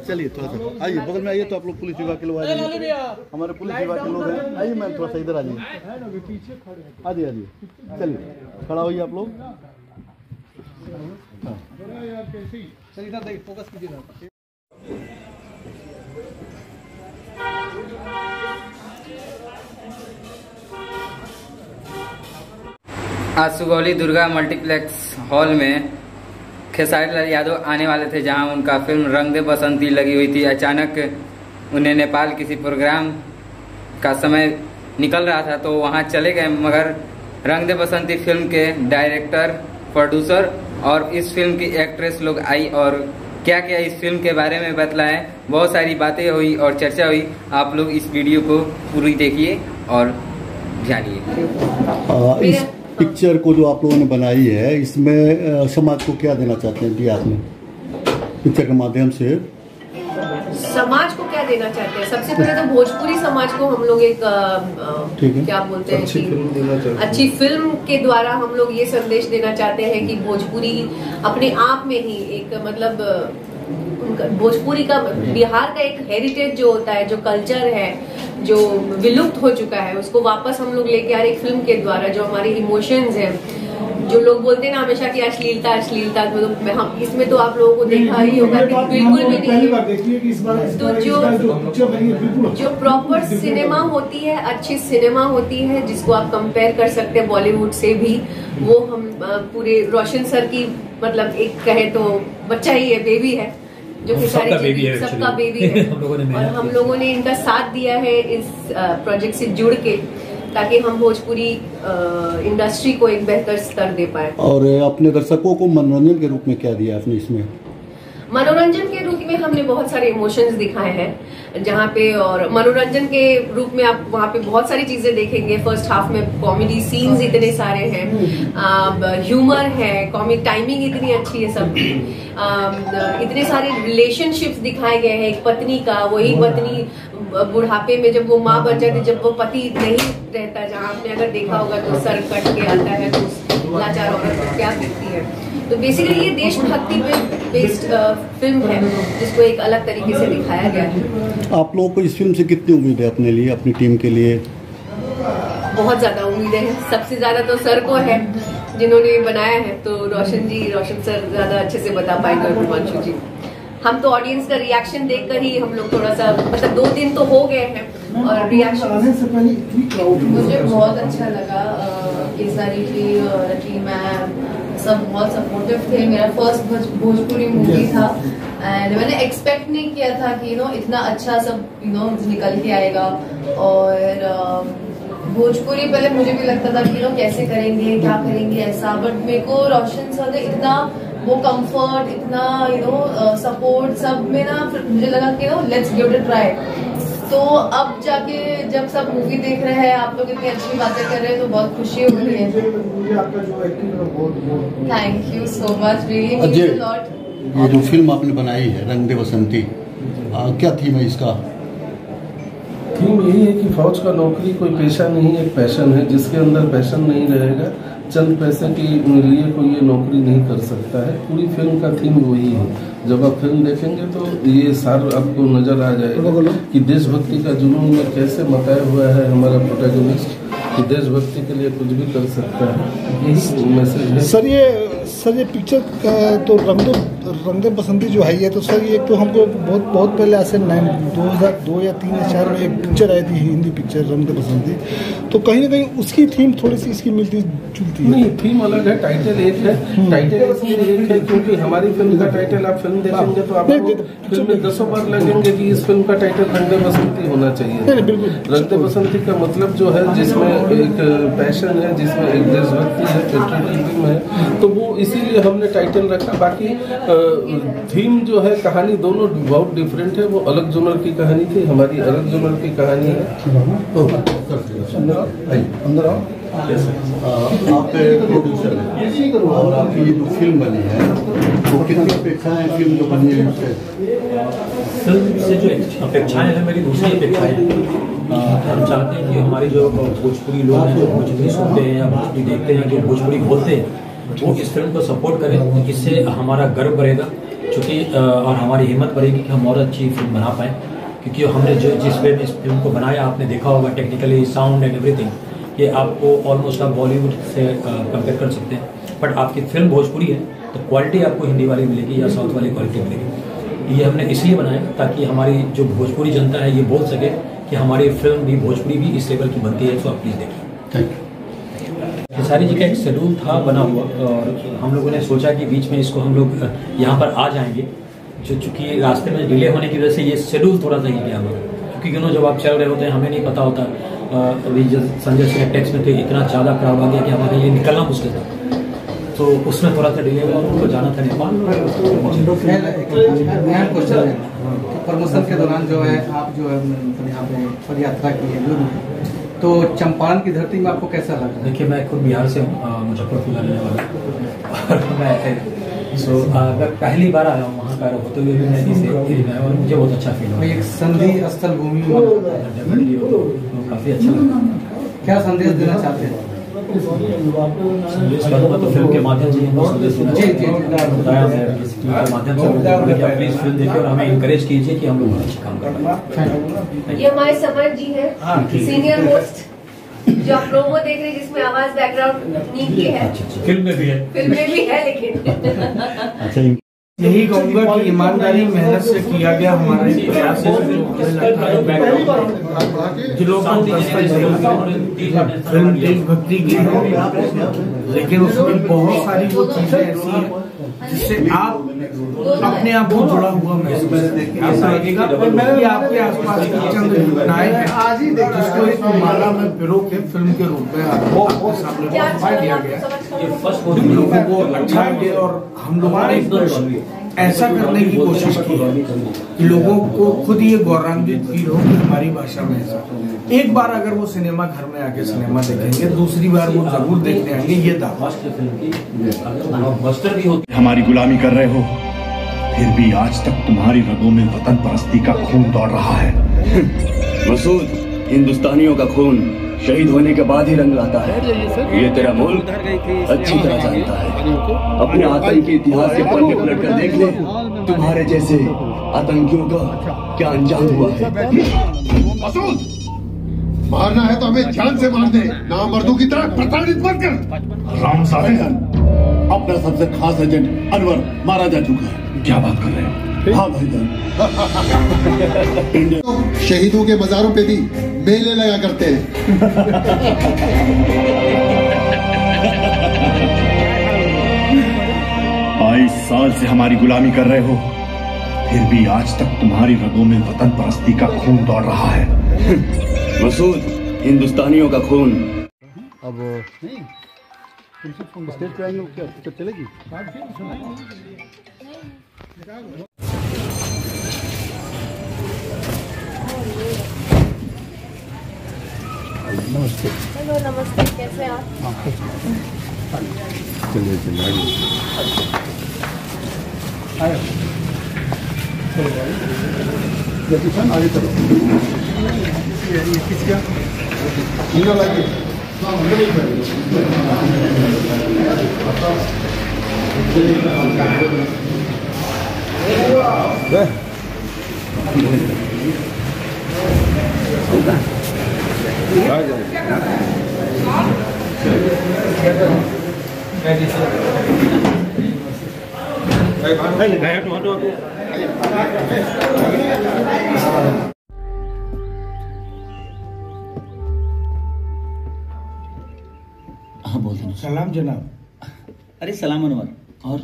चलिए थोड़ा सा आइए बगल में आइए, तो आप लोग पुलिस विभाग के लोग आ जाइए, हमारे पुलिस विभाग के लोग हैं। आइए मैम थोड़ा सा इधर आ जाइए, आ जाइए, चलिए खड़ा होइए आप लोग। चलिए इधर देखिए, फोकस कीजिए। आज सुगौली दुर्गा मल्टीप्लेक्स हॉल में खेसारी लाल यादव आने वाले थे, जहां उनका फिल्म रंग दे बसंती लगी हुई थी। अचानक उन्हें नेपाल किसी प्रोग्राम का समय निकल रहा था तो वहां चले गए, मगर रंग दे बसंती फिल्म के डायरेक्टर, प्रोड्यूसर और इस फिल्म की एक्ट्रेस लोग आई और क्या क्या इस फिल्म के बारे में बतलाएं। बहुत सारी बातें हुई और चर्चा हुई। आप लोग इस वीडियो को पूरी देखिए और जानिए। इस पिक्चर को जो आप लोगों ने बनाई है, इसमें समाज को क्या देना चाहते हैं जी आपने पिक्चर के माध्यम से? समाज को क्या देना चाहते हैं? सबसे पहले तो भोजपुरी समाज को हम लोग एक क्या बोलते हैं, अच्छी फिल्म के द्वारा हम लोग ये संदेश देना चाहते हैं कि भोजपुरी अपने आप में ही एक मतलब भोजपुरी का, बिहार का एक हेरिटेज जो होता है, जो कल्चर है, जो विलुप्त हो चुका है, उसको वापस हम लोग लेके आ रहे एक फिल्म के द्वारा। जो हमारे इमोशंस हैं, जो लोग बोलते हैं ना हमेशा कि अश्लीलता अश्लीलता, तो हम इसमें तो आप लोगों को देखा ही होगा कि बिल्कुल भी नहीं है। तो जो प्रॉपर सिनेमा होती है, अच्छी सिनेमा होती है, जिसको आप कंपेयर कर सकते हैं बॉलीवुड से भी, वो हम पूरे रोशन सर की मतलब एक कहे तो बच्चा ही है, बेबी है, जो कि सारी सबका बेबी है। और हम लोगों ने इनका साथ दिया है इस प्रोजेक्ट से जुड़ के, ताकि हम भोजपुरी इंडस्ट्री को एक बेहतर स्तर दे पाए। और अपने दर्शकों को मनोरंजन के रूप में क्या दिया आपने इसमें? मनोरंजन के रूप में हमने बहुत सारे इमोशंस दिखाए हैं जहाँ पे, और मनोरंजन के रूप में आप वहाँ पे बहुत सारी चीजें देखेंगे। फर्स्ट हाफ में कॉमेडी सीन्स इतने सारे हैं, ह्यूमर है, कॉमिक टाइमिंग इतनी अच्छी है सबकी, इतने सारे रिलेशनशिप्स दिखाए गए हैं। एक पत्नी का, वही पत्नी बुढ़ापे में जब वो माँ बन जाती, जब वो पति नहीं रहता, जहाँ आपने अगर देखा होगा तो सर कट के आता है तो लाचार औरत को क्या दिखती है। तो बेसिकली ये देशभक्ति पे बेस्ड फिल्म है, जिसको एक अलग तरीके से दिखाया गया है। आप लोगों को इस फिल्म से कितनी उम्मीद है अपने लिए, अपनी टीम के लिए? बहुत ज्यादा उम्मीदें हैं। सबसे ज्यादा तो सर को है जिन्होंने बनाया है, तो रोशन सर ज्यादा अच्छे से बता पाएंगे, हिमांशु जी। हम तो ऑडियंस का रिएक्शन देखकर ही हम लोग थोड़ा सा, मतलब 2 दिन तो हो गए हैं और रिएक्शन मुझे बहुत अच्छा लगा। केसारी जी और रकी मैम सब बहुत सपोर्टिव थे। मेरा फर्स्ट भोजपुरी मूवी था एंड मैंने एक्सपेक्ट नहीं किया था कि इतना अच्छा सब निकल के आएगा। और भोजपुरी पहले मुझे भी लगता था कि कैसे करेंगे, क्या करेंगे ऐसा, बट मेरे को रोशन सर ने इतना वो कंफर्ट, इतना सपोर्ट सब में ना, मुझे लगा कि let's give it a try. तो अब जाके जब सब मूवी देख रहे हैं, आप लोग इतनी अच्छी बातें कर रहे हैं, तो बहुत खुशी हो रही है। Thank you so much, really means a lot. ये जो फिल्म आपने बनाई है रंग दे बसंती, क्या थीम है इसका? थीम यही है कि फौज का नौकरी कोई पेशा नहीं, एक पैशन है। जिसके अंदर पैशन नहीं रहेगा, चंद पैसे के लिए कोई ये नौकरी नहीं कर सकता है। पूरी फिल्म का थीम वही है। जब आप फिल्म देखेंगे तो ये सार आपको नजर आ जाएगा कि देशभक्ति का जुनून में कैसे मताया हुआ है हमारा प्रोटैगनिस्ट, कि देशभक्ति के लिए कुछ भी कर सकता है। यही मैसेज है। सर ये पिक्चर तो रंग दे बसंती जो है, ये तो सर ये तो हमको बहुत पहले ऐसे 2002 या 3 या 4 में एक पिक्चर आई थी, हिंदी पिक्चर रंग दे बसंती, तो कहीं ना कहीं उसकी थीम थोड़ी सी इसकी मिलती जुलती है। नहीं, थीम अलग है, टाइटल एक है। टाइटल इसलिए एक है क्योंकि हमारी फिल्म का टाइटल आप फिल्म देखेंगे तो आपको फिल्म में 10 बार लगेंगे कि इस फिल्म का टाइटल रंग दे बसंती होना चाहिए। रंग दे बसंती का मतलब जो है, जिसमें एक पैशन है, जिसमें एक देशभक्ति है, पेट्रियटिज्म है, तो वो इसीलिए हमने टाइटल रखा। बाकी थीम जो है, कहानी दोनों बहुत डिफरेंट है। वो अलग जोनर की कहानी थी, हमारी अलग जोनर की कहानी है। अंदर आओ। आप प्रोड्यूसर हैं और आपकी ये जो फिल्म बनी है, वो कितनी अपेक्षाएं फिल्म जो बनी है उससे? फिल्म से जो अपेक्षाएं हैं, मेरी दूसरी अपेक्षाएं हम चाहते हैं कि हमारे जो भोजपुरी लोग हैं, जो भोजपुरी सुनते हैं या भोजपुरी देखते हैं, जो भोजपुरी बोलते हैं, वो इस फिल्म को सपोर्ट करें। इससे हमारा गर्व बढ़ेगा। चूँकि और हमारी हिम्मत बढ़ेगी कि हम और अच्छी फिल्म बना पाएँ, क्योंकि हमने जिस वे में इस फिल्म को बनाया आपने देखा होगा, टेक्निकली साउंड एंड एवरीथिंग, ये आपको ऑलमोस्ट आप बॉलीवुड से कंपेयर कर सकते हैं। बट आपकी फिल्म भोजपुरी है तो क्वालिटी आपको हिंदी वाली मिलेगी या साउथ वाली क्वालिटी मिलेगी। ये हमने इसलिए बनाया ताकि हमारी जो भोजपुरी जनता है ये बोल सके कि हमारी फिल्म भी भोजपुरी भी इस लेवल की बनती है, तो आप प्लीज़ देखिए। खेसारी जी का एक शेड्यूल था बना हुआ और हम लोगों ने सोचा कि बीच में इसको हम लोग यहाँ पर आ जाएंगे, जो चूँकि रास्ते में डिले होने की वजह से ये शेड्यूल थोड़ा सा ही गया हमारा, क्योंकि जब आप चल रहे होते हैं हमें नहीं पता होता। अभी जब संजय सिंह टैक्स में थे इतना ज़्यादा क्राउड आ गया कि हमारे लिए निकलना मुश्किल था, तो उसमें थोड़ा सा डिले हुआ और उनको जाना था नेपाल। प्रमोशन के दौरान जो है आप जो है मतलब यहाँ पे पद यात्रा की है, तो चंपारण की धरती में आपको कैसा लगा? देखिए मैं खुद बिहार से हूँ, मुजफ्फरपुर का रहने वाला और मैं पहली बार आया हूँ वहाँ का होते हुए भी मैं इसे और मुझे बहुत अच्छा फील हुआ। एक संधि स्थल भूमि काफ़ी अच्छा लगा। क्या संदेश देना चाहते हैं? संदेश करूँगा तो फिल्म के माध्यम से बताया है के माध्यम से प्लीज फिल्म देखिए और हमें इंकरेज कीजिए कि हम लोग अच्छे काम कर पाएं। ये हमारे समर जी है, सीनियर मोस्ट, जो आप प्रोमो देख रहे हैं जिसमें आवाज बैकग्राउंड नींद की है। फिल्म में भी है, फिल्म में भी है लेकिन अच्छा यही कहूँगा कि ईमानदारी मेहनत से किया गया हमारा एक प्रयास है, दिलों को फिल्म देशभक्ति की है, लेकिन उसमें बहुत सारी वो चीजें ऐसी हैं जिससे आप अपने आप को जुड़ा हुआ महसूस ऐसा लगेगा कि आपके आसपास की चंद घटनाएं हैं जिसको एक माला में पिरो के फिल्म के रूप में आपके सामने किया गया। लोगों को अच्छा लगे और हम लोगों ने ऐसा करने की कोशिश की है कि लोगों को खुद ये गौरवान्वित फील हो कि हमारी भाषा में ऐसा। एक बार अगर वो सिनेमा घर में आके सिनेमा देखेंगे, दूसरी बार वो जरूर देखने आएंगे। ये दावा हमारी गुलामी कर रहे हो, फिर भी आज तक तुम्हारी रगों में वतन परस्ती का खून दौड़ रहा है। मसूद, हिंदुस्तानियों का खून शहीद होने के बाद ही रंग लाता है। ये तेरा मुल्क अच्छी तरह जानता है। अपने आतंकी इतिहास के पन्ने पलट कर देख ले, तुम्हारे जैसे आतंकियों का क्या अंजाम हुआ है। मसूद, मारना है तो हमें जान से मार दे, नामर्दों की तरह प्रताड़ित मत कर। राम साहब, अपना सबसे खास एजेंट अनवर मारा जा चुका है। क्या बात कर रहे हैं? हाँ भाईजान। शहीदों के मजारों पे भी मेले लगा करते हैं। 22 साल से हमारी गुलामी कर रहे हो, फिर भी आज तक तुम्हारी रगों में वतन परस्ती का खून दौड़ रहा है। मसूद, हिंदुस्तानियों का खून। अब नहीं स्टेज पे आएंगे क्या तो चलेगी? नमस्ते। हेलो, नमस्ते, कैसे आप? चलिए चलिए आइए, किसान आगे चलो। ये किसका? हाँ बोल दो। सलाम जनाब। अरे सलाम अनवर। और